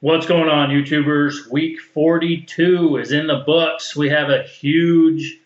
What's going on, YouTubers? Week 42 is in the books. We have a huge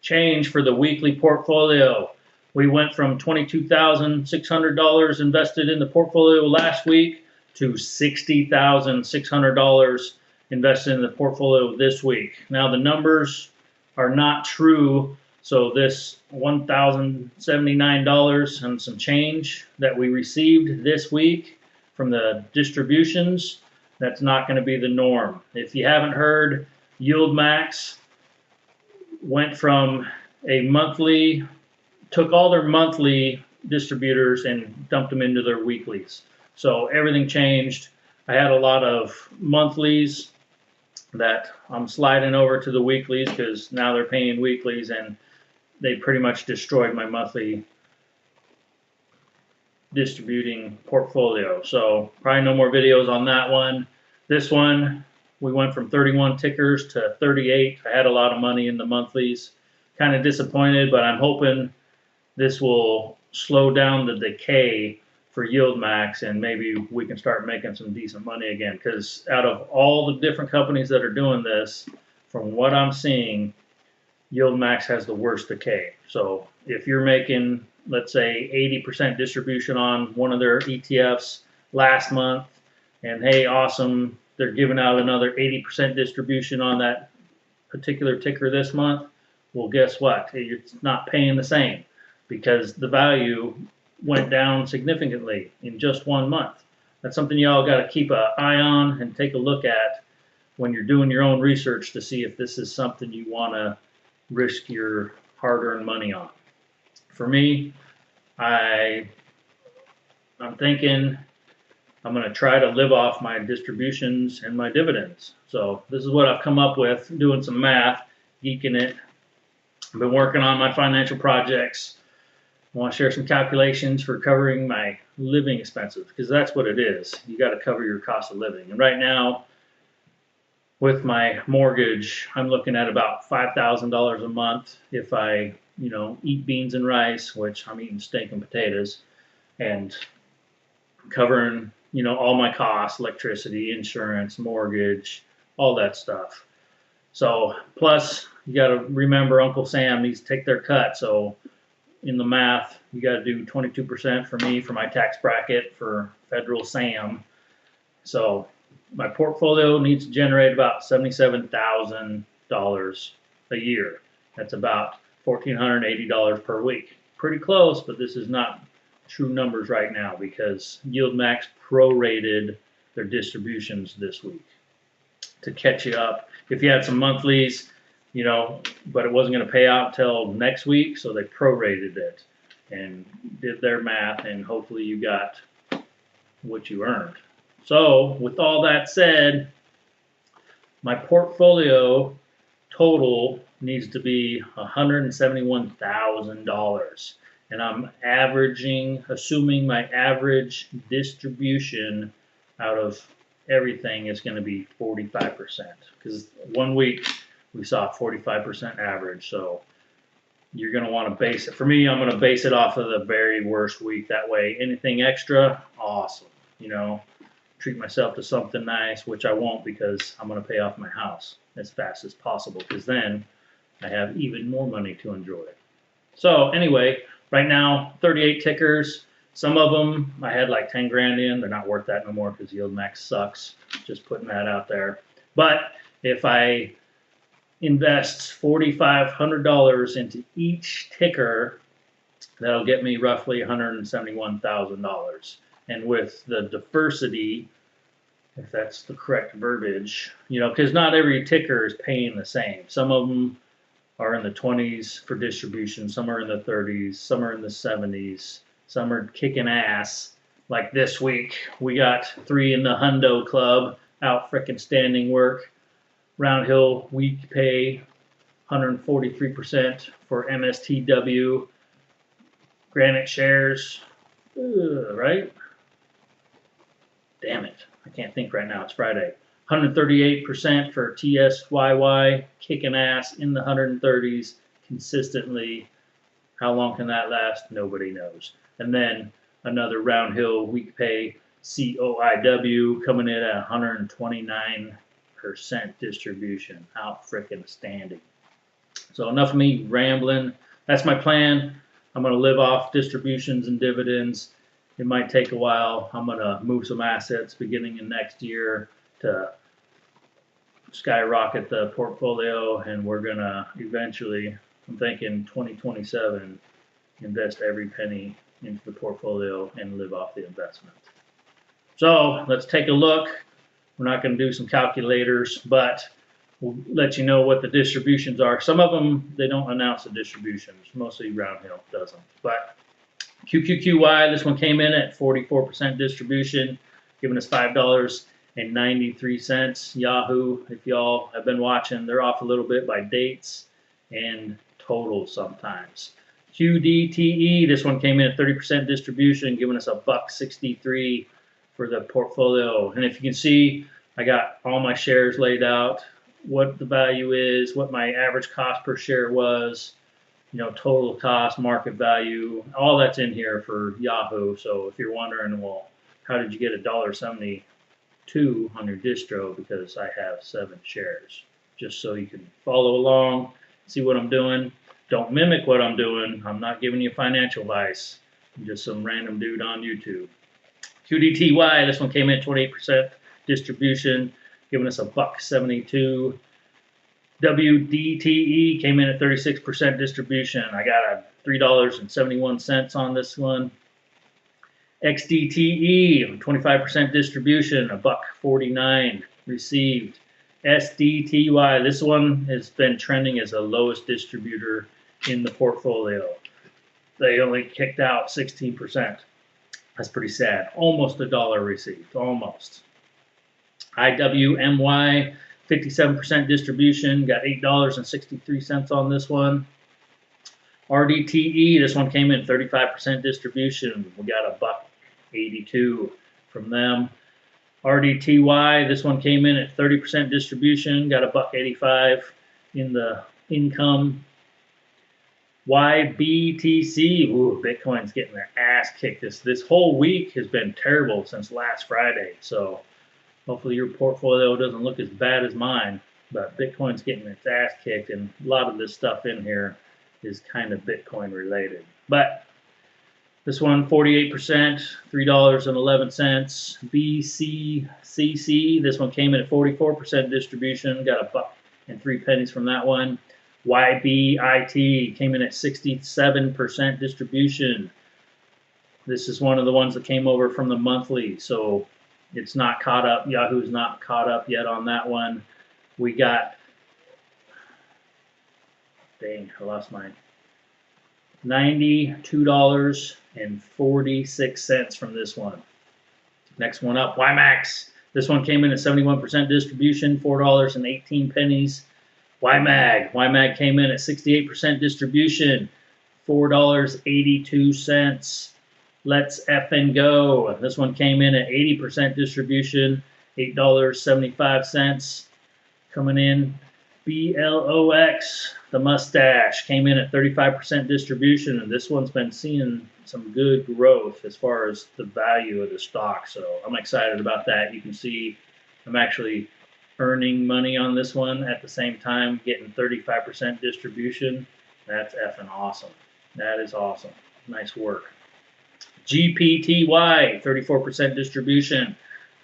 change for the weekly portfolio. We went from $22,600 invested in the portfolio last week to $60,600 invested in the portfolio this week. Now, the numbers are not true, so this $1,079 and some change that we received this week from the distributions, that's not going to be the norm. If you haven't heard, Yield Max went from a monthly, took all their monthly distributors and dumped them into their weeklies. So everything changed. I had a lot of monthlies that I'm sliding over to the weeklies because now they're paying weeklies, and they pretty much destroyed my monthly distributing portfolio. So probably no more videos on that one. This one, we went from 31 tickers to 38. I had a lot of money in the monthlies. Kind of disappointed, but I'm hoping this will slow down the decay for Yield Max, and maybe we can start making some decent money again. Because out of all the different companies that are doing this, from what I'm seeing, Yield Max has the worst decay. So if you're making, let's say, 80% distribution on one of their ETFs last month, and hey, awesome, they're giving out another 80% distribution on that particular ticker this month, well, guess what? It's not paying the same because the value went down significantly in just 1 month. That's something y'all got to keep an eye on and take a look at when you're doing your own research to see if this is something you want to risk your hard-earned money on. For me, I'm thinking I'm going to try to live off my distributions and my dividends. So this is what I've come up with, doing some math, geeking it. I've been working on my financial projects. I want to share some calculations for covering my living expenses, because that's what it is. You got to cover your cost of living. And right now, with my mortgage, I'm looking at about $5,000 a month if I, eat beans and rice, which I'm eating steak and potatoes, and covering, all my costs, electricity, insurance, mortgage, all that stuff. So plus you got to remember Uncle Sam needs to take their cut. So in the math, you got to do 22% for me for my tax bracket for federal SAM. So my portfolio needs to generate about $77,000 a year. That's about $1,480 per week. Pretty close, but this is not true numbers right now because Yield Max prorated their distributions this week to catch you up. If you had some monthlies, but it wasn't going to pay out until next week, so they prorated it and did their math, and hopefully you got what you earned. So with all that said, my portfolio total needs to be $171,000. And I'm assuming my average distribution out of everything is going to be 45%. Because 1 week we saw 45% average. So you're going to want to base it. For me, I'm going to base it off of the very worst week. That way, anything extra, awesome. Treat myself to something nice, which I won't because I'm going to pay off my house as fast as possible, because then I have even more money to enjoy. So anyway, right now, 38 tickers. Some of them I had like 10 grand in. They're not worth that no more because Yield Max sucks. Just putting that out there. But if I invest $4,500 into each ticker, that'll get me roughly $171,000. And with the diversity, if that's the correct verbiage, because not every ticker is paying the same. Some of them are in the 20s for distribution, some are in the 30s, some are in the 70s, some are kicking ass. Like this week, we got 3 in the Hundo Club out frickin' standing work. Round Hill week pay 143% for MSTW. Granite shares, right? Damn it, I can't think right now, it's Friday. 138% for TSYY, kicking ass in the 130s consistently. How long can that last? Nobody knows. And then another Round Hill week pay COIW coming in at 129% distribution. Out freaking standing. So enough of me rambling. That's my plan. I'm going to live off distributions and dividends. It might take a while. I'm going to move some assets beginning in next year to skyrocket the portfolio, and we're going to eventually, I'm thinking 2027, invest every penny into the portfolio and live off the investment. So let's take a look. We're not going to do some calculators, but we'll let you know what the distributions are. Some of them, they don't announce the distributions. Mostly Roundhill doesn't. But QQQY, this one came in at 44% distribution, giving us $5.93. Yahoo, if y'all have been watching, they're off a little bit by dates and totals sometimes. QDTE, this one came in at 30% distribution, giving us $1.63 for the portfolio. And if you can see, I got all my shares laid out, what the value is, what my average cost per share was, total cost, market value, all that's in here for Yahoo. So if you're wondering, well, how did you get $1.72 on your distro? Because I have 7 shares. Just so you can follow along, see what I'm doing. Don't mimic what I'm doing. I'm not giving you financial advice. I'm just some random dude on YouTube. QDTY, this one came in 28% distribution, giving us $1.72. WDTE came in at 36% distribution. I got a $3.71 on this one. XDTE, 25% distribution, $1.49 received. SDTY, this one has been trending as the lowest distributor in the portfolio. They only kicked out 16%. That's pretty sad. Almost $1 received, almost. IWMY, 57% distribution, got $8.63 on this one. RDTE, this one came in 35% distribution. We got $1.82 from them. RDTY, this one came in at 30% distribution, got $1.85 in the income. YBTC, ooh, Bitcoin's getting their ass kicked. This whole week has been terrible since last Friday. So hopefully your portfolio doesn't look as bad as mine. But Bitcoin's getting its ass kicked, and a lot of this stuff in here is kind of Bitcoin related. But this one, 48%, $3.11. BCCC, this one came in at 44% distribution, got $1.03 from that one. YBIT came in at 67% distribution. This is one of the ones that came over from the monthly, so it's not caught up. Yahoo's not caught up yet on that one. We got, dang, I lost mine. $92.46 from this one. Next one up, WiMAX. This one came in at 71% distribution, $4.18. WiMAG came in at 68% distribution, $4.82. Let's effing go. This one came in at 80% distribution, $8.75. Coming in, BLOX, the mustache, came in at 35% distribution, and this one's been seeing some good growth as far as the value of the stock. So I'm excited about that. You can see I'm actually earning money on this one at the same time, getting 35% distribution. That's effing awesome. That is awesome. Nice work. GPTY, 34% distribution.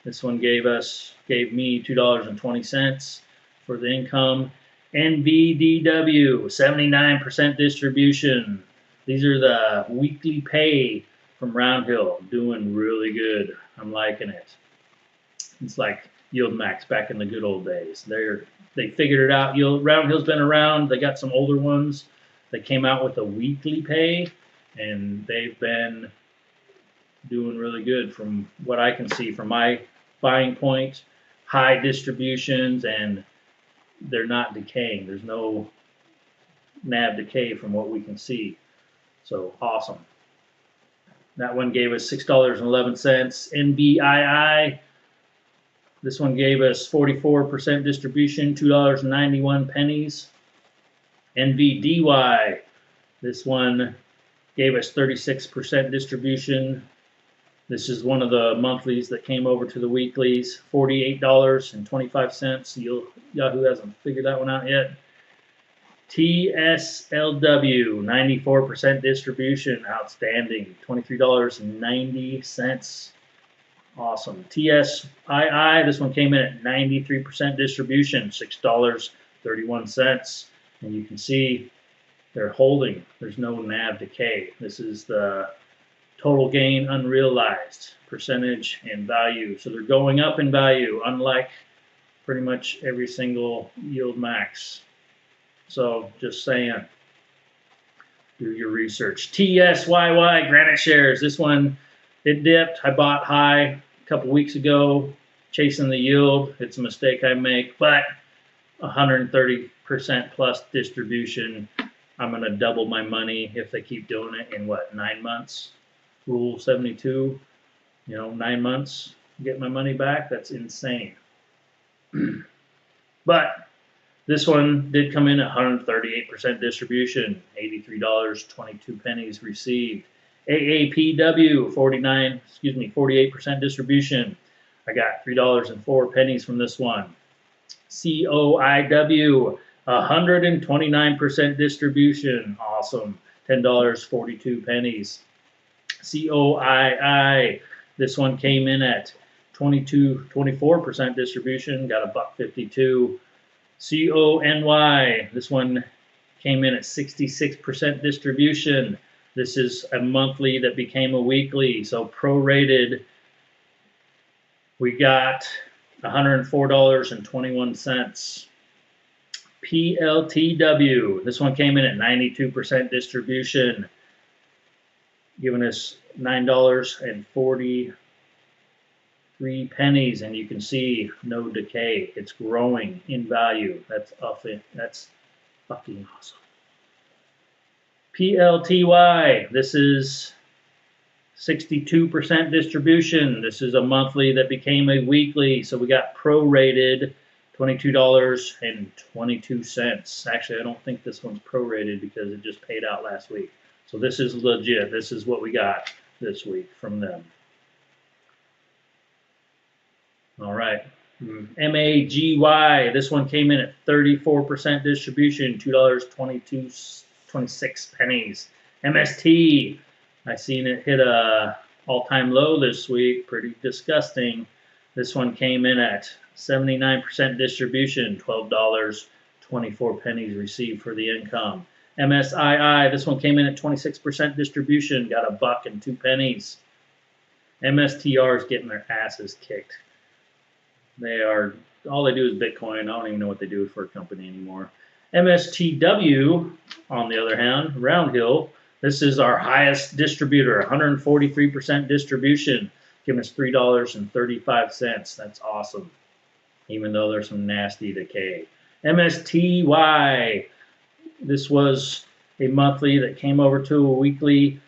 This one gave me $2.20 for the income. NVDW, 79% distribution. These are the weekly pay from Roundhill. Doing really good. I'm liking it. It's like Yield Max back in the good old days. They figured it out. Roundhill's been around. They got some older ones that came out with a weekly pay, and they've been doing really good from what I can see from my buying point. High distributions, and they're not decaying. There's no NAV decay from what we can see. So awesome. That one gave us $6.11. NBII, this one gave us 44% distribution, $2.91. NVDY, this one gave us 36% distribution, This is one of the monthlies that came over to the weeklies, $48.25. Yahoo hasn't figured that one out yet. TSLW, 94% distribution, outstanding, $23.90. Awesome. TSII, this one came in at 93% distribution, $6.31. And you can see they're holding. There's no NAV decay. This is the total gain unrealized percentage and value. So they're going up in value, unlike pretty much every single yield max. So just saying, do your research. TSYY, Granite Shares. This one, it dipped. I bought high a couple weeks ago, chasing the yield. It's a mistake I make, but 130% plus distribution. I'm going to double my money if they keep doing it in what, 9 months? Rule 72, 9 months, get my money back. That's insane. But this one did come in at 138% distribution, $83.22 received. AAPW, 48% distribution. I got $3.04 from this one. COIW, 129% distribution. Awesome. $10.42. COII, this one came in at 24% distribution, got $1.52. CONY, this one came in at 66% distribution. This is a monthly that became a weekly, so prorated. We got $104.21. PLTW, this one came in at 92% distribution, giving us $9.43, and you can see no decay. It's growing in value. That's fucking awesome. PLTY, this is 62% distribution. This is a monthly that became a weekly, so we got prorated $22.22. Actually, I don't think this one's prorated because it just paid out last week. So this is legit. This is what we got this week from them. All right. MAGY, this one came in at 34% distribution, $2.26. MST, I seen it hit a all-time low this week. Pretty disgusting. This one came in at 79% distribution, $12.24 received for the income. MSII, this one came in at 26% distribution, got $1.02. MSTR is getting their asses kicked. All they do is Bitcoin. I don't even know what they do for a company anymore. MSTW, on the other hand, Roundhill, this is our highest distributor, 143% distribution, giving us $3.35. That's awesome, even though there's some nasty decay. MSTY, this was a monthly that came over to a weekly.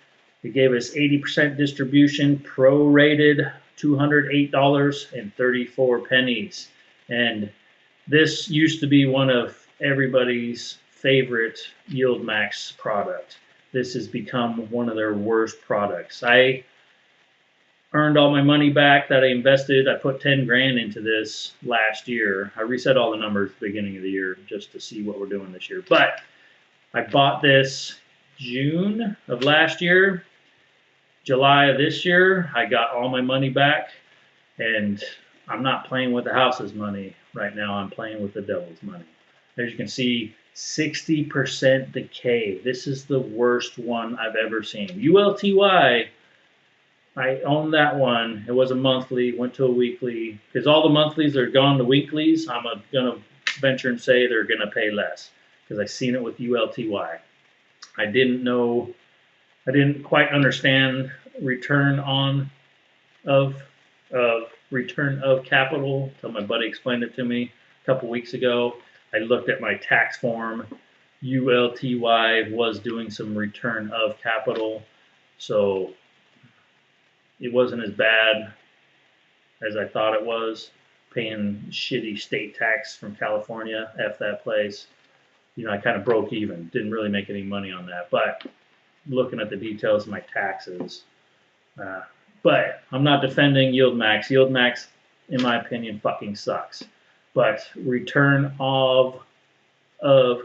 It gave us 80% distribution, prorated $208.34. And this used to be one of everybody's favorite yield max product. This has become one of their worst products. I earned all my money back that I invested. I put 10 grand into this last year. I reset all the numbers at the beginning of the year just to see what we're doing this year. But I bought this June of last year. July of this year, I got all my money back, and I'm not playing with the house's money right now. I'm playing with the devil's money. As you can see, 60% decay. This is the worst one I've ever seen. ULTY, I own that one. It was a monthly, went to a weekly. Because all the monthlies are gone to weeklies, I'm going to venture and say they're going to pay less. Because I've seen it with ULTY. I didn't quite understand return of capital until my buddy explained it to me a couple weeks ago. I looked at my tax form. ULTY was doing some return of capital, so it wasn't as bad as I thought it was. Paying shitty state tax from California, F that place. I kind of broke even. Didn't really make any money on that, but looking at the details of my taxes, But I'm not defending yield max. Yield max, in my opinion, fucking sucks. But return of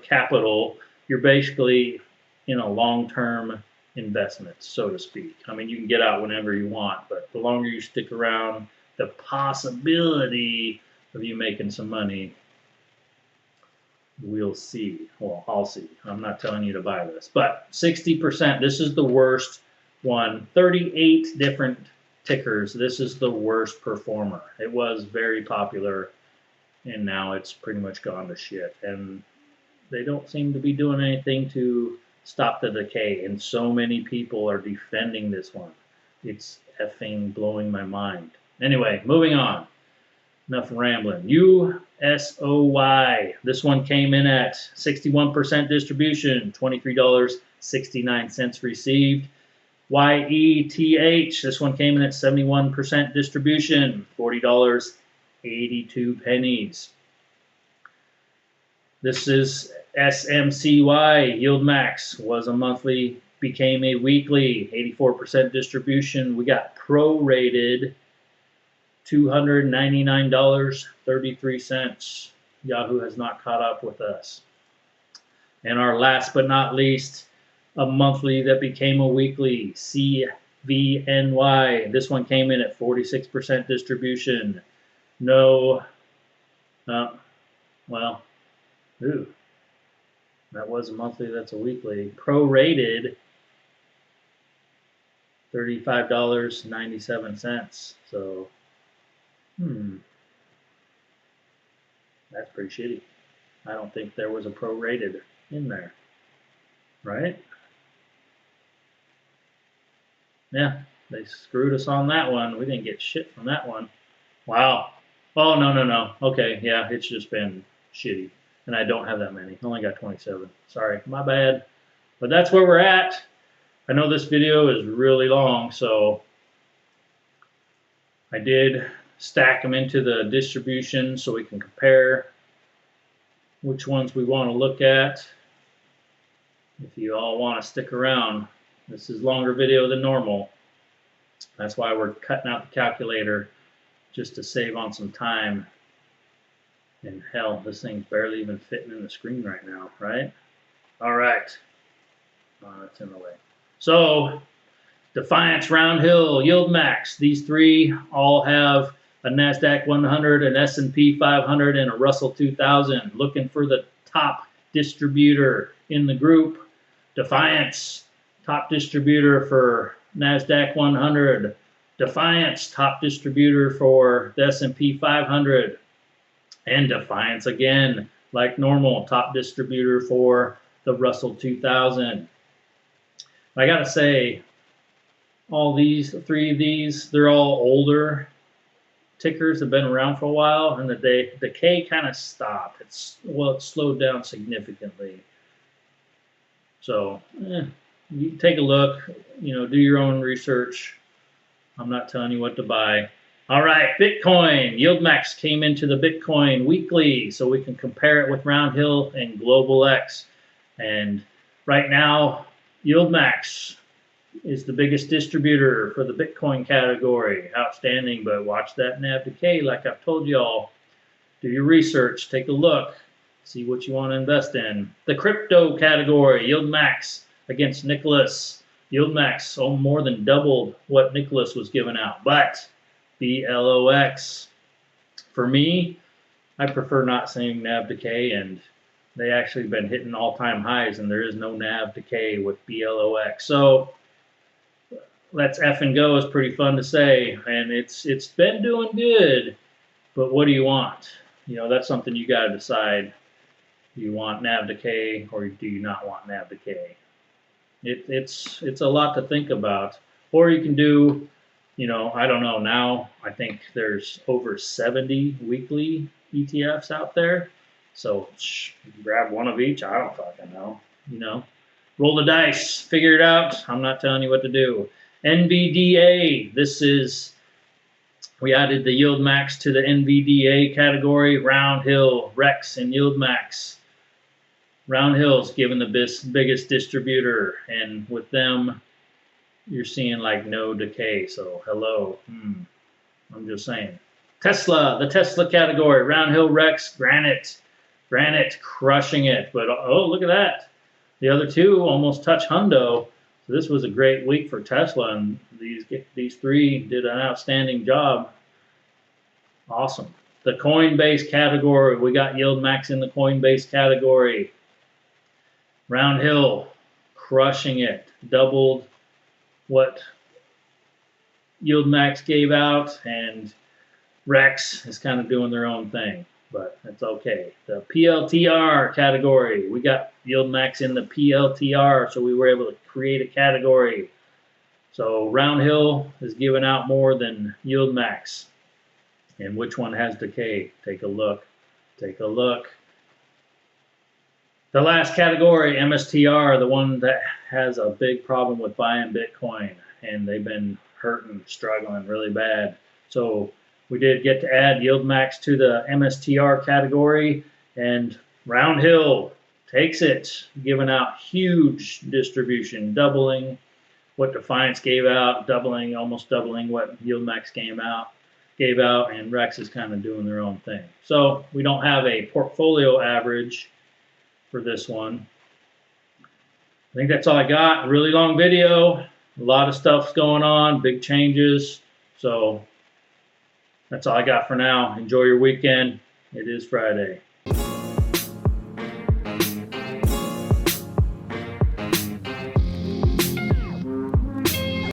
capital, you're basically in a long-term investment, so to speak. I mean, you can get out whenever you want, but the longer you stick around, the possibility of you making some money, we'll see. Well, I'll see. I'm not telling you to buy this, but 60%, this is the worst one. 38 different tickers. This is the worst performer. It was very popular, and now it's pretty much gone to shit. And they don't seem to be doing anything to stop the decay, and so many people are defending this one. It's effing blowing my mind. Anyway, moving on. Enough rambling. USOY. This one came in at 61% distribution, $23.69 received. YETH. This one came in at 71% distribution, $40.82. This is SMCY. Yield max was a monthly, became a weekly, 84% distribution. We got prorated, $299.33. Yahoo has not caught up with us. And our last but not least, a monthly that became a weekly, CVNY. This one came in at 46% distribution. No, well, ooh, that was a monthly, that's a weekly. Prorated, $35.97. So, that's pretty shitty. I don't think there was a prorated in there, right? Yeah, they screwed us on that one. We didn't get shit from that one. Wow. Oh, no. Okay, yeah, it's just been shitty. And I don't have that many. I only got 27. Sorry, my bad. But that's where we're at. I know this video is really long, so I did stack them into the distribution so we can compare which ones we want to look at. If you all want to stick around, this is a longer video than normal. That's why we're cutting out the calculator, just to save on some time. And hell, this thing's barely even fitting in the screen right now, right? All right. Oh, that's in the way. So, Defiance, Round Hill, Yield Max. These three all have a NASDAQ 100, an S&P 500, and a Russell 2000. Looking for the top distributor in the group. Defiance, top distributor for NASDAQ 100. Defiance, top distributor for the S&P 500. And Defiance again, like normal, top distributor for the Russell 2000. I gotta say, all these, three of these, they're all older tickers, have been around for a while, and the decay kind of stopped. It slowed down significantly. So, you take a look, do your own research. I'm not telling you what to buy. All right, Bitcoin. Yield Max came into the Bitcoin weekly, so we can compare it with Round Hill and Global X. And right now, Yield Max is the biggest distributor for the Bitcoin category. Outstanding, but watch that NAV decay like I've told y'all. Do your research, take a look, see what you want to invest in. The crypto category, Yield Max against Nicholas. Yield Max more than doubled what Nicholas was giving out, but BLOX. For me, I prefer not seeing NAV decay, and they actually been hitting all-time highs, and there is no NAV decay with BLOX. So let's F and go is pretty fun to say, and it's been doing good, but what do you want? That's something you got to decide. Do you want NAV decay or do you not want NAV decay? It's a lot to think about. Or you can do, I don't know, now I think there's over 70 weekly ETFs out there. So grab one of each. I don't fucking know. Roll the dice, figure it out. I'm not telling you what to do. NVDA. We added the Yield Max to the NVDA category. Round Hill, Rex, and Yield Max. Round Hill's given the biggest distributor, and with them, you're seeing like no decay. So hello, I'm just saying. Tesla, the Tesla category, Round Hill, Rex, Granite crushing it. But oh, look at that. The other two almost touch hundo. So this was a great week for Tesla, and these three did an outstanding job. Awesome. The Coinbase category, we got Yield Max in the Coinbase category. Round Hill crushing it, doubled what Yield Max gave out, and Rex is kind of doing their own thing, but that's okay. The PLTR category, we got Yield Max in the PLTR, so we were able to create a category. So Round Hill is giving out more than Yield Max. And which one has decay? Take a look. Take a look. The last category, MSTR, the one that has a big problem with buying Bitcoin, and they've been hurting, struggling really bad. So we did get to add Yield Max to the MSTR category, and Round Hill takes it, giving out huge distribution, doubling what Defiance gave out, almost doubling what Yield Max gave out, and Rex is kind of doing their own thing. So we don't have a portfolio average for this one. I think that's all I got. A really long video. A lot of stuff's going on, big changes. So that's all I got for now. Enjoy your weekend. It is Friday.